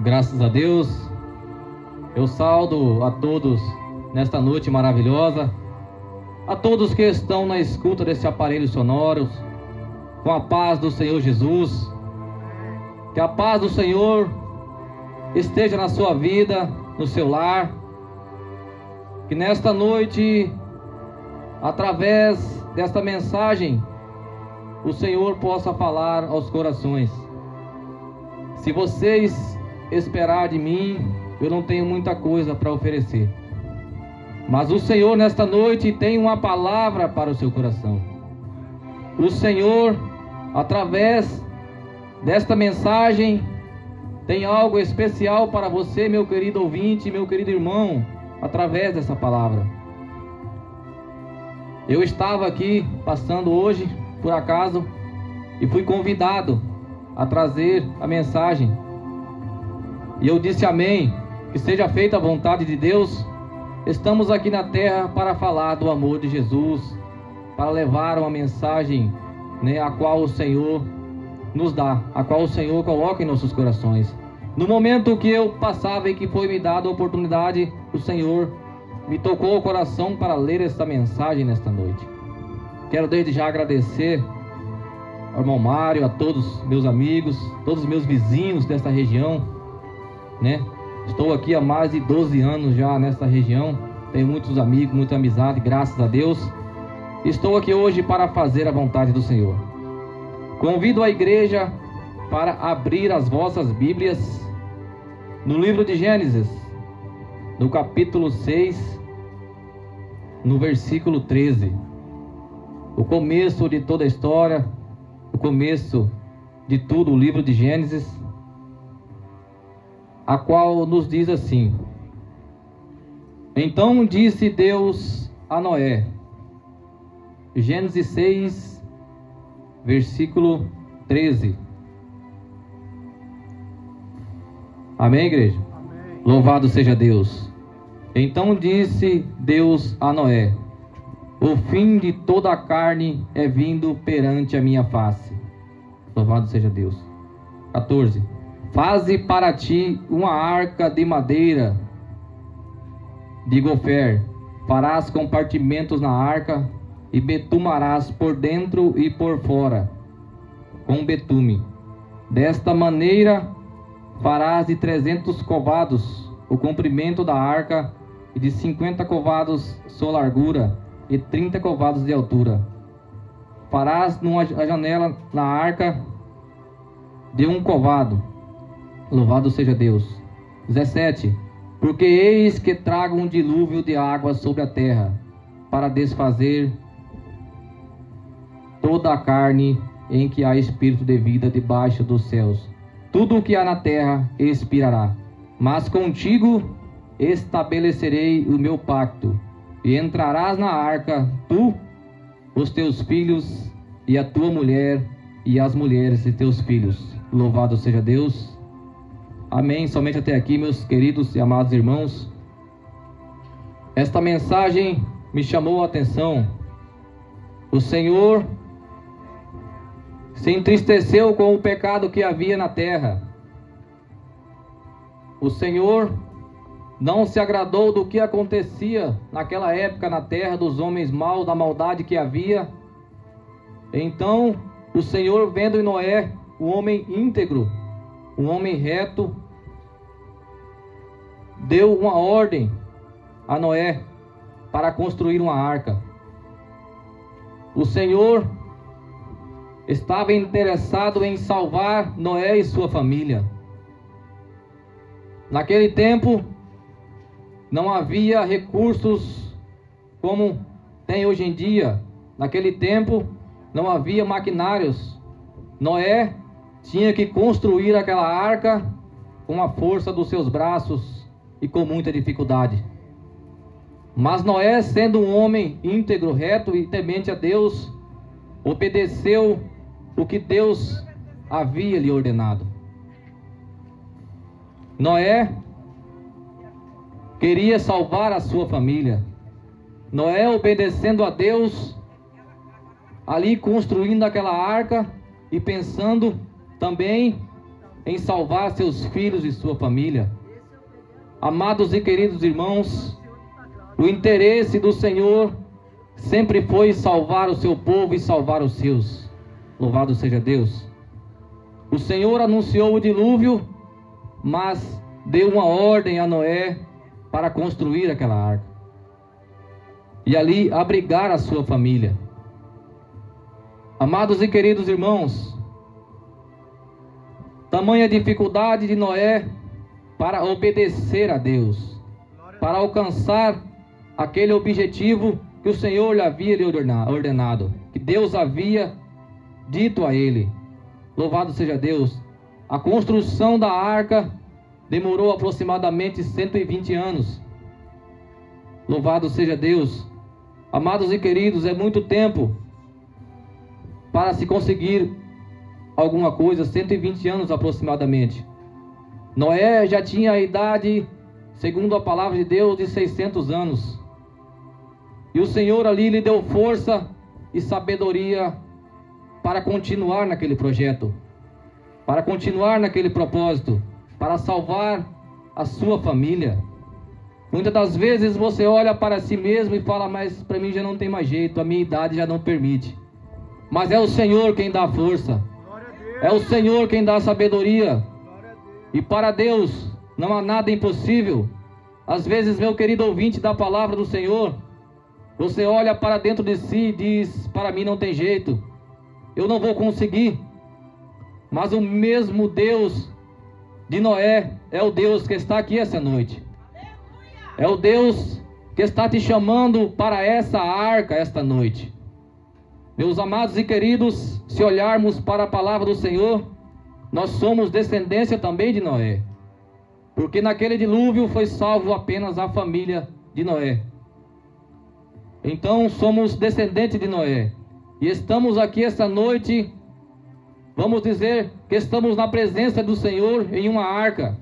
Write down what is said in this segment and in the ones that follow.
Graças a Deus, eu saúdo a todos nesta noite maravilhosa, a todos que estão na escuta desse aparelho sonoro, com a paz do Senhor Jesus. Que a paz do Senhor esteja na sua vida, no seu lar. Que nesta noite, através desta mensagem, o Senhor possa falar aos corações. Se vocês esperar de mim, eu não tenho muita coisa para oferecer, mas o Senhor nesta noite tem uma palavra para o seu coração. O Senhor, através desta mensagem, tem algo especial para você, meu querido ouvinte, meu querido irmão, através dessa palavra. Eu estava aqui passando hoje, por acaso, e fui convidado a trazer a mensagem. E eu disse amém, que seja feita a vontade de Deus. Estamos aqui na terra para falar do amor de Jesus, para levar uma mensagem, a qual o Senhor nos dá, a qual o Senhor coloca em nossos corações. No momento que eu passava e que foi me dada a oportunidade, o Senhor me tocou o coração para ler esta mensagem nesta noite. Quero desde já agradecer ao irmão Mário, a todos meus amigos, todos os meus vizinhos desta região, Estou aqui há mais de 12 anos já nesta região, tenho muitos amigos, muita amizade, graças a Deus. Estou aqui hoje para fazer a vontade do Senhor. Convido a igreja para abrir as vossas Bíblias no livro de Gênesis, no capítulo 6, no versículo 13. O começo de toda a história, o começo de tudo, o livro de Gênesis, a qual nos diz assim: Então disse Deus a Noé, Gênesis 6, versículo 13. Amém, igreja? Amém. Louvado seja Deus. Então disse Deus a Noé: O fim de toda a carne é vindo perante a minha face. Louvado seja Deus. 14. Faze para ti uma arca de madeira de gofer, farás compartimentos na arca e betumarás por dentro e por fora com betume. Desta maneira farás de 300 covados o comprimento da arca e de 50 covados sua largura e 30 covados de altura. Farás numa janela na arca de 1 covado. Louvado seja Deus. 17. Porque eis que trago um dilúvio de água sobre a terra, para desfazer toda a carne em que há espírito de vida debaixo dos céus. Tudo o que há na terra expirará. Mas contigo estabelecerei o meu pacto, e entrarás na arca, tu, os teus filhos, e a tua mulher, e as mulheres de teus filhos. Louvado seja Deus. Amém. Somente até aqui, meus queridos e amados irmãos. Esta mensagem me chamou a atenção. O Senhor se entristeceu com o pecado que havia na terra. O Senhor não se agradou do que acontecia naquela época na terra, dos homens maus, da maldade que havia. Então, o Senhor, vendo em Noé um homem íntegro, um homem reto, deu uma ordem a Noé para construir uma arca. O Senhor estava interessado em salvar Noé e sua família. Naquele tempo não havia recursos como tem hoje em dia. Naquele tempo não havia maquinários. Noé tinha que construir aquela arca com a força dos seus braços e com muita dificuldade. Mas Noé, sendo um homem íntegro, reto e temente a Deus, obedeceu o que Deus havia lhe ordenado. Noé queria salvar a sua família. Noé, obedecendo a Deus, ali construindo aquela arca e pensando também em salvar seus filhos e sua família. Amados e queridos irmãos, o interesse do Senhor sempre foi salvar o seu povo e salvar os seus. Louvado seja Deus. O Senhor anunciou o dilúvio, mas deu uma ordem a Noé para construir aquela arca e ali abrigar a sua família. Amados e queridos irmãos, tamanha dificuldade de Noé para obedecer a Deus, para alcançar aquele objetivo que o Senhor lhe havia ordenado, que Deus havia dito a ele. Louvado seja Deus. A construção da arca demorou aproximadamente 120 anos. Louvado seja Deus. Amados e queridos, é muito tempo para se conseguir alguma coisa, 120 anos aproximadamente. Noé já tinha a idade, segundo a palavra de Deus, de 600 anos. E o Senhor ali lhe deu força e sabedoria para continuar naquele projeto, para continuar naquele propósito, para salvar a sua família. Muitas das vezes você olha para si mesmo e fala, mas para mim já não tem mais jeito, a minha idade já não permite. Mas é o Senhor quem dá força, é o Senhor quem dá sabedoria. E para Deus não há nada impossível. Às vezes, meu querido ouvinte da palavra do Senhor, você olha para dentro de si e diz, para mim não tem jeito, eu não vou conseguir. Mas o mesmo Deus de Noé é o Deus que está aqui essa noite. É o Deus que está te chamando para essa arca esta noite. Meus amados e queridos, se olharmos para a palavra do Senhor, nós somos descendência também de Noé. Porque naquele dilúvio foi salvo apenas a família de Noé. Então somos descendentes de Noé. E estamos aqui esta noite, vamos dizer que estamos na presença do Senhor em uma arca.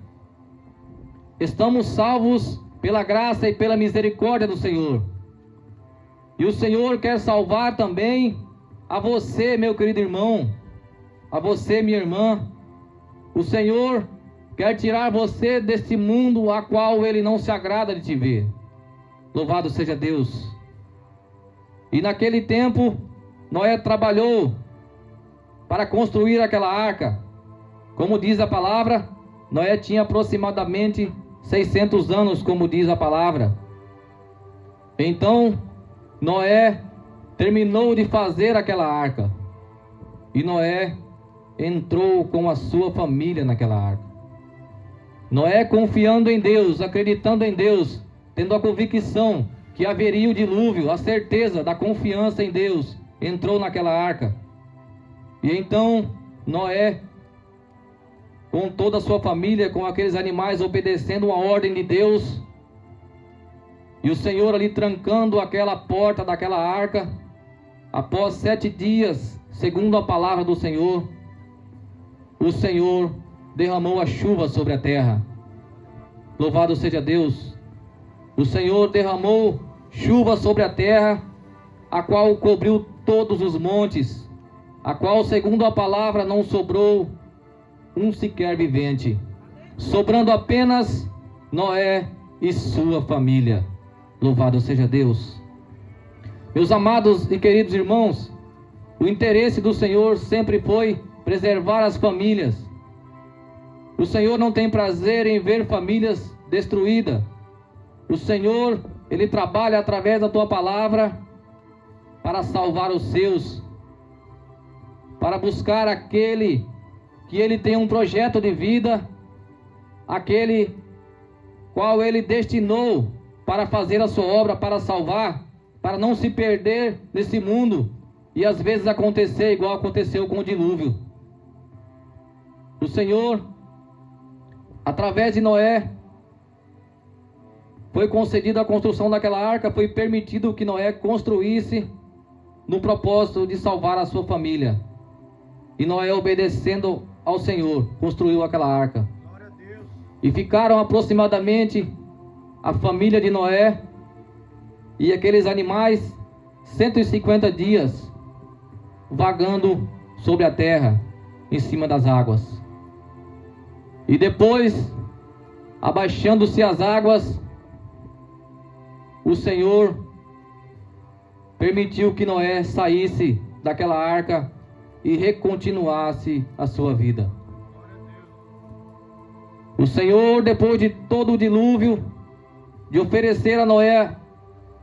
Estamos salvos pela graça e pela misericórdia do Senhor. E o Senhor quer salvar também a você, meu querido irmão, a você, minha irmã. O Senhor quer tirar você deste mundo a qual Ele não se agrada de te ver. Louvado seja Deus. E naquele tempo, Noé trabalhou para construir aquela arca. Como diz a palavra, Noé tinha aproximadamente 600 anos, como diz a palavra. Então, Noé terminou de fazer aquela arca. E Noé entrou com a sua família naquela arca. Noé, confiando em Deus, acreditando em Deus, tendo a convicção que haveria o dilúvio, a certeza da confiança em Deus, entrou naquela arca. E então Noé, com toda a sua família, com aqueles animais, obedecendo uma ordem de Deus, e o Senhor ali trancando aquela porta daquela arca, após 7 dias, segundo a palavra do Senhor, o Senhor derramou a chuva sobre a terra. Louvado seja Deus. O Senhor derramou chuva sobre a terra, a qual cobriu todos os montes, a qual, segundo a palavra, não sobrou um sequer vivente, sobrando apenas Noé e sua família. Louvado seja Deus. Meus amados e queridos irmãos, o interesse do Senhor sempre foi preservar as famílias. O Senhor não tem prazer em ver famílias destruídas. O Senhor, Ele trabalha através da tua palavra para salvar os seus, para buscar aquele que Ele tem um projeto de vida, aquele qual Ele destinou para fazer a sua obra, para salvar, para não se perder nesse mundo e às vezes acontecer igual aconteceu com o dilúvio. O Senhor, através de Noé, foi concedida a construção daquela arca, foi permitido que Noé construísse no propósito de salvar a sua família. E Noé, obedecendo ao Senhor, construiu aquela arca. E ficaram aproximadamente a família de Noé e aqueles animais 150 dias vagando sobre a terra, em cima das águas. E depois, abaixando-se as águas, o Senhor permitiu que Noé saísse daquela arca e recontinuasse a sua vida. O Senhor, depois de todo o dilúvio, de oferecer a Noé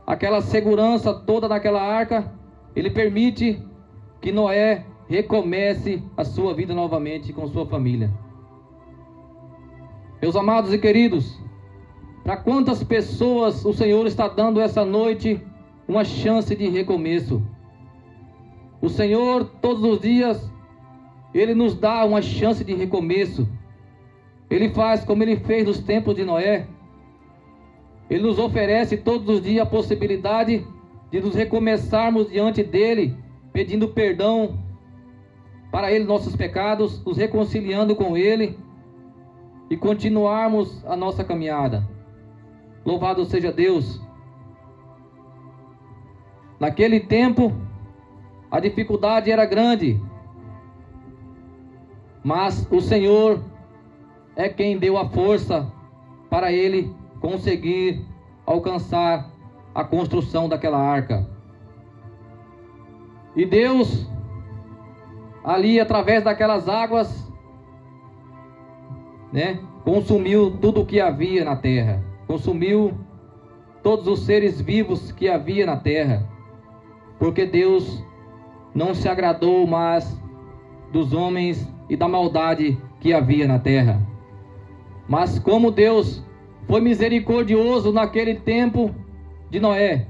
aquela segurança toda naquela arca, Ele permite que Noé recomece a sua vida novamente com sua família. Meus amados e queridos, para quantas pessoas o Senhor está dando essa noite uma chance de recomeço? O Senhor, todos os dias, Ele nos dá uma chance de recomeço. Ele faz como Ele fez nos tempos de Noé. Ele nos oferece todos os dias a possibilidade de nos recomeçarmos diante dEle, pedindo perdão para Ele nossos pecados, nos reconciliando com Ele e continuarmos a nossa caminhada. Louvado seja Deus. Naquele tempo, a dificuldade era grande, mas o Senhor é quem deu a força para ele conseguir alcançar a construção daquela arca. E Deus, ali através daquelas águas, consumiu tudo o que havia na terra, consumiu todos os seres vivos que havia na terra, porque Deus não se agradou mais dos homens e da maldade que havia na terra. Mas como Deus foi misericordioso naquele tempo de Noé,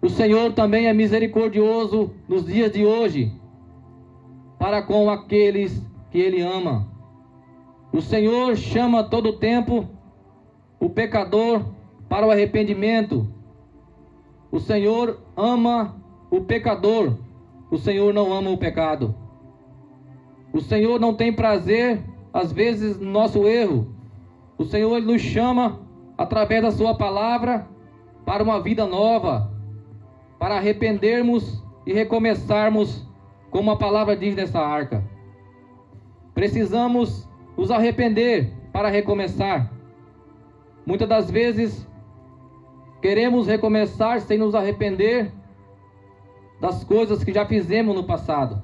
o Senhor também é misericordioso nos dias de hoje para com aqueles que Ele ama. O Senhor chama todo o tempo o pecador para o arrependimento. O Senhor ama o pecador. O Senhor não ama o pecado. O Senhor não tem prazer, às vezes, no nosso erro. O Senhor Ele nos chama, através da sua palavra, para uma vida nova, para arrependermos e recomeçarmos, como a palavra diz nessa arca. Precisamos nos arrepender para recomeçar. Muitas das vezes, queremos recomeçar sem nos arrepender das coisas que já fizemos no passado.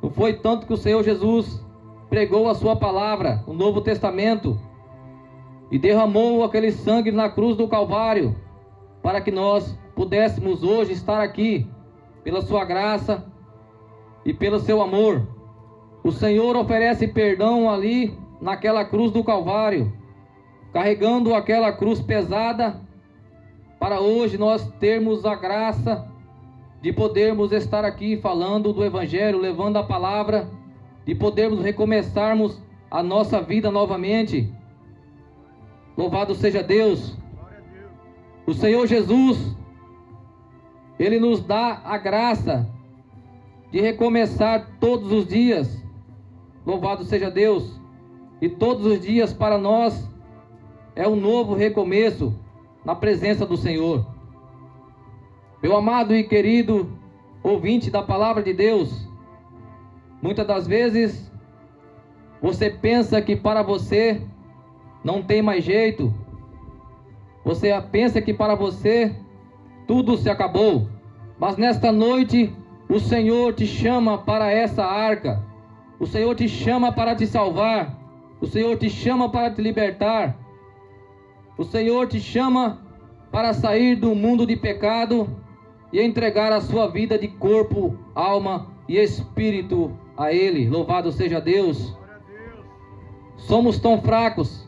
Não foi tanto que o Senhor Jesus pregou a sua palavra, o Novo Testamento, e derramou aquele sangue na cruz do Calvário, para que nós pudéssemos hoje estar aqui, pela sua graça e pelo seu amor. O Senhor oferece perdão ali, naquela cruz do Calvário, carregando aquela cruz pesada, para hoje nós termos a graça de podermos estar aqui falando do Evangelho, levando a palavra, de podermos recomeçarmos a nossa vida novamente. Louvado seja Deus. O Senhor Jesus, Ele nos dá a graça de recomeçar todos os dias. Louvado seja Deus. E todos os dias para nós é um novo recomeço na presença do Senhor. Meu amado e querido ouvinte da palavra de Deus, muitas das vezes você pensa que para você não tem mais jeito. Você pensa que para você tudo se acabou. Mas nesta noite o Senhor te chama para essa arca. O Senhor te chama para te salvar. O Senhor te chama para te libertar. O Senhor te chama para sair do mundo de pecado e entregar a sua vida de corpo, alma e espírito a Ele. Louvado seja Deus. Somos tão fracos,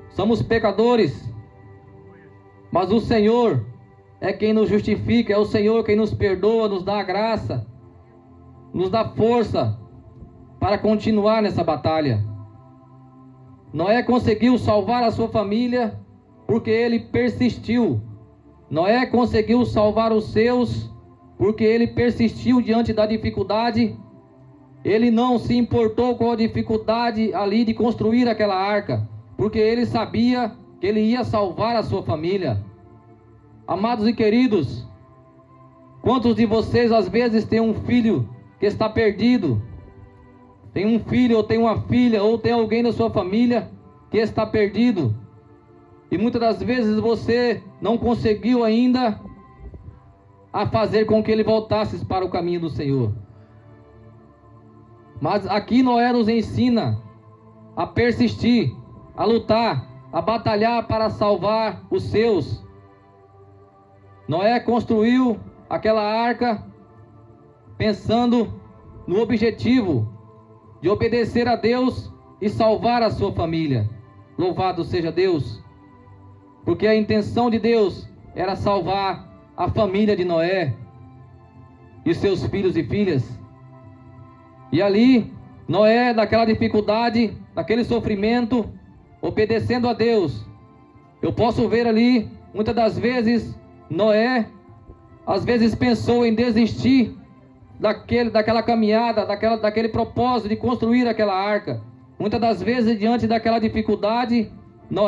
somos pecadores, mas o Senhor é quem nos justifica, é o Senhor quem nos perdoa, nos dá a graça, nos dá força para continuar nessa batalha. Noé conseguiu salvar a sua família porque ele persistiu. Noé conseguiu salvar os seus porque ele persistiu diante da dificuldade. Ele não se importou com a dificuldade ali de construir aquela arca, porque ele sabia que ele ia salvar a sua família. Amados e queridos, quantos de vocês às vezes têm um filho que está perdido? tem um filho ou tem uma filha ou tem alguém da sua família que está perdido. E muitas das vezes você não conseguiu ainda a fazer com que ele voltasse para o caminho do Senhor. Mas aqui Noé nos ensina a persistir, a lutar, a batalhar para salvar os seus. Noé construiu aquela arca pensando no objetivo de obedecer a Deus e salvar a sua família. Louvado seja Deus, porque a intenção de Deus era salvar a família de Noé e seus filhos e filhas. E ali, Noé, naquela dificuldade, naquele sofrimento, obedecendo a Deus. Eu posso ver ali, muitas das vezes, Noé, às vezes pensou em desistir daquela caminhada, daquele propósito de construir aquela arca. Muitas das vezes, diante daquela dificuldade,